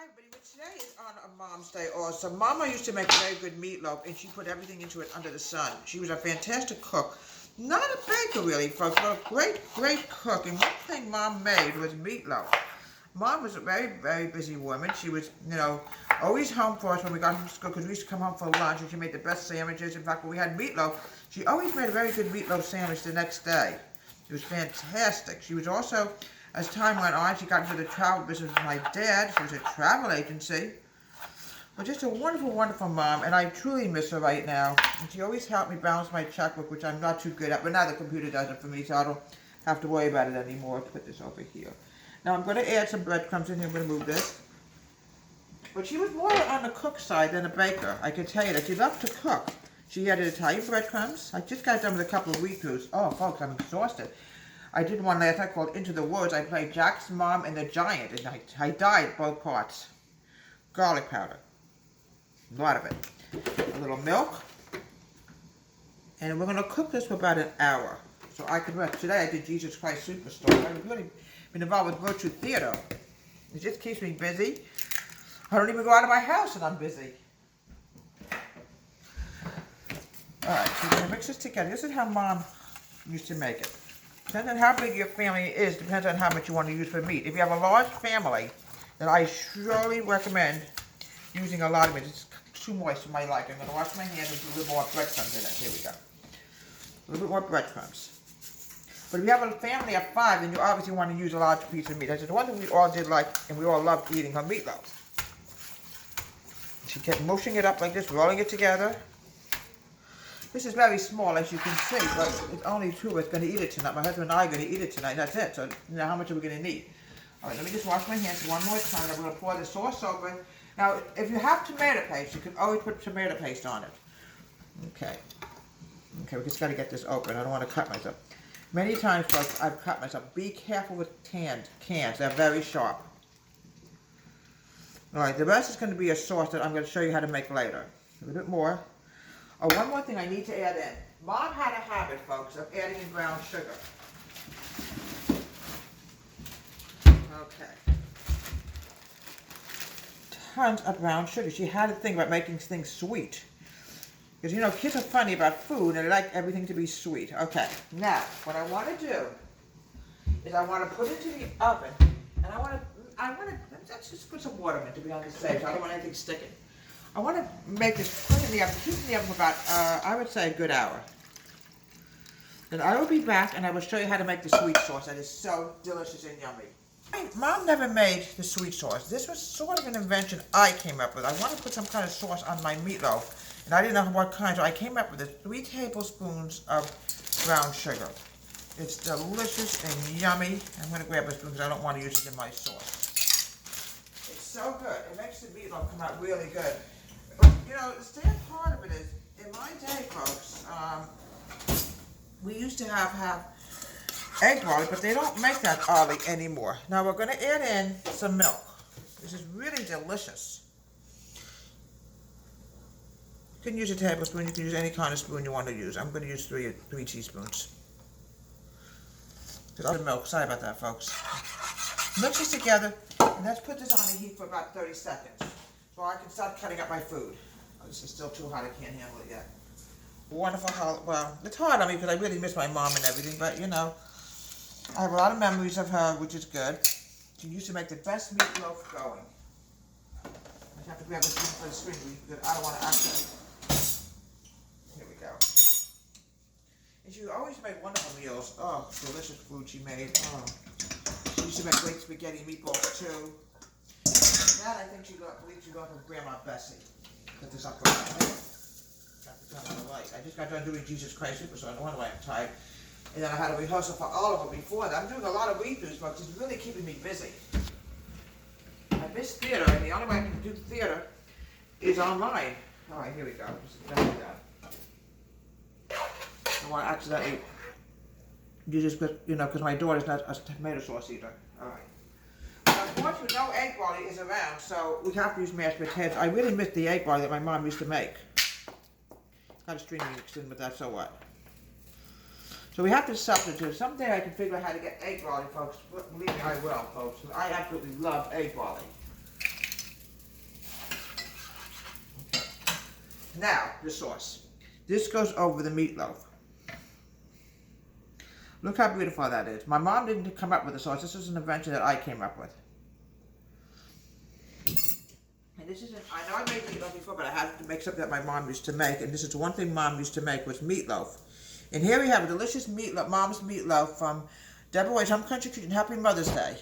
Hi everybody, but today is on a Mom's Day also. Mama used to make a very good meatloaf and she put everything into it under the sun. She was a fantastic cook. Not a baker really, folks, but a great cook. And one thing Mom made was meatloaf. Mom was a very busy woman. She was, always home for us when we got home from school because we used to come home for lunch and she made the best sandwiches. In fact, when we had meatloaf, she always made a very good meatloaf sandwich the next day. It was fantastic. She was also, as time went on, she got into the travel business with my dad. She was a travel agency. But just a wonderful mom, and I truly miss her right now. And she always helped me balance my checkbook, which I'm not too good at, but now the computer does it for me, so I don't have to worry about it anymore. Put this over here. Now I'm going to add some breadcrumbs in here. I'm going to move this. But she was more on the cook side than a baker. I can tell you that. She loved to cook. She added Italian breadcrumbs. I just got done with a couple of wheat roux. Oh, folks, I'm exhausted. I did one last night called Into the Woods. I played Jack's mom and the giant, and I died both parts. Garlic powder. A lot of it. A little milk. And we're going to cook this for about an hour. So I can rest. Today I did Jesus Christ Superstar. I've really been involved with virtue theater. It just keeps me busy. I don't even go out of my house and I'm busy. Alright, so we're going to mix this together. This is how Mom used to make it. Depends on how big your family is, depends on how much you want to use for meat. If you have a large family, then I surely recommend using a lot of it. It's too moist for my liking. I'm going to wash my hands and put a little more breadcrumbs in it. Here we go. A little bit more breadcrumbs. But if you have a family of 5, then you obviously want to use a large piece of meat. That's the one thing we all did like, and we all loved eating her meatloaf. She kept mushing it up like this, rolling it together. This is very small, as you can see, but it's only 2 of us going to eat it tonight. My husband and I are going to eat it tonight. That's it. So, how much are we going to need? All right, let me just wash my hands one more time. I'm going to pour the sauce over. Now, if you have tomato paste, you can always put tomato paste on it. Okay. Okay, we just got to get this open. I don't want to cut myself. Many times, folks, I've cut myself. Be careful with cans. They're very sharp. All right, the rest is going to be a sauce that I'm going to show you how to make later. A little bit more. Oh, one more thing I need to add in. Mom had a habit, folks, of adding in brown sugar. Okay. Tons of brown sugar. She had a thing about making things sweet. Because, kids are funny about food and they like everything to be sweet. Okay, now, what I want to do is I want to put it into the oven, and let's just put some water in it to be on the safe side. I don't want anything sticking. I want to make this, put it in the oven, keep it in the oven for about, I would say a good hour. Then I will be back and I will show you how to make the sweet sauce that is so delicious and yummy. Mom never made the sweet sauce. This was sort of an invention I came up with. I wanted to put some kind of sauce on my meatloaf, and I didn't know what kind, so I came up with this 3 tablespoons of brown sugar. It's delicious and yummy. I'm going to grab a spoon because I don't want to use it in my sauce. It's so good. It makes the meatloaf come out really good. The sad part of it is, in my day, folks, we used to have egg garlic, but they don't make that early anymore. Now we're going to add in some milk. This is really delicious. You can use a tablespoon. You can use any kind of spoon you want to use. I'm going to use 3 teaspoons. Just the milk. Sorry about that, folks. Mix this together, and let's put this on the heat for about 30 seconds, so I can start cutting up my food. Oh, this is still too hot. I can't handle it yet. Wonderful. Well, it's hard on me because I really miss my mom and everything, but I have a lot of memories of her, which is good. She used to make the best meatloaf going. I just have to grab this for the screen because I don't want to actually. Here we go. And she always made wonderful meals. Oh, delicious food she made. Oh. She used to make great spaghetti meatballs too. That I think she believed she got from Grandma Bessie. Put this up right now. Got to turn on the light. I just got done doing Jesus Christ Superstar. No wonder why I'm tired. And then I had a rehearsal for Oliver before that. I'm doing a lot of read-throughs, folks. It's really keeping me busy. I miss theater, and the only way I can do theater is online. All right, here we go. Just done with that. I want to accidentally use this, because my daughter's not a tomato sauce eater. All right. Unfortunately, no egg barley is around, so we have to use mashed potatoes. I really miss the egg barley that my mom used to make. Got a string mixed in with that, so what? So we have to substitute. Someday I can figure out how to get egg barley, folks. Believe me, I will, folks. I absolutely love egg barley. Now, the sauce. This goes over the meatloaf. Look how beautiful that is. My mom didn't come up with the sauce. This is an invention that I came up with. And this isn't, I know I made meatloaf before, but I had to make something that my mom used to make. And this is the one thing Mom used to make was meatloaf. And here we have a delicious meatloaf, Mom's meatloaf from Deborah White's Home Country Kitchen. Happy Mother's Day.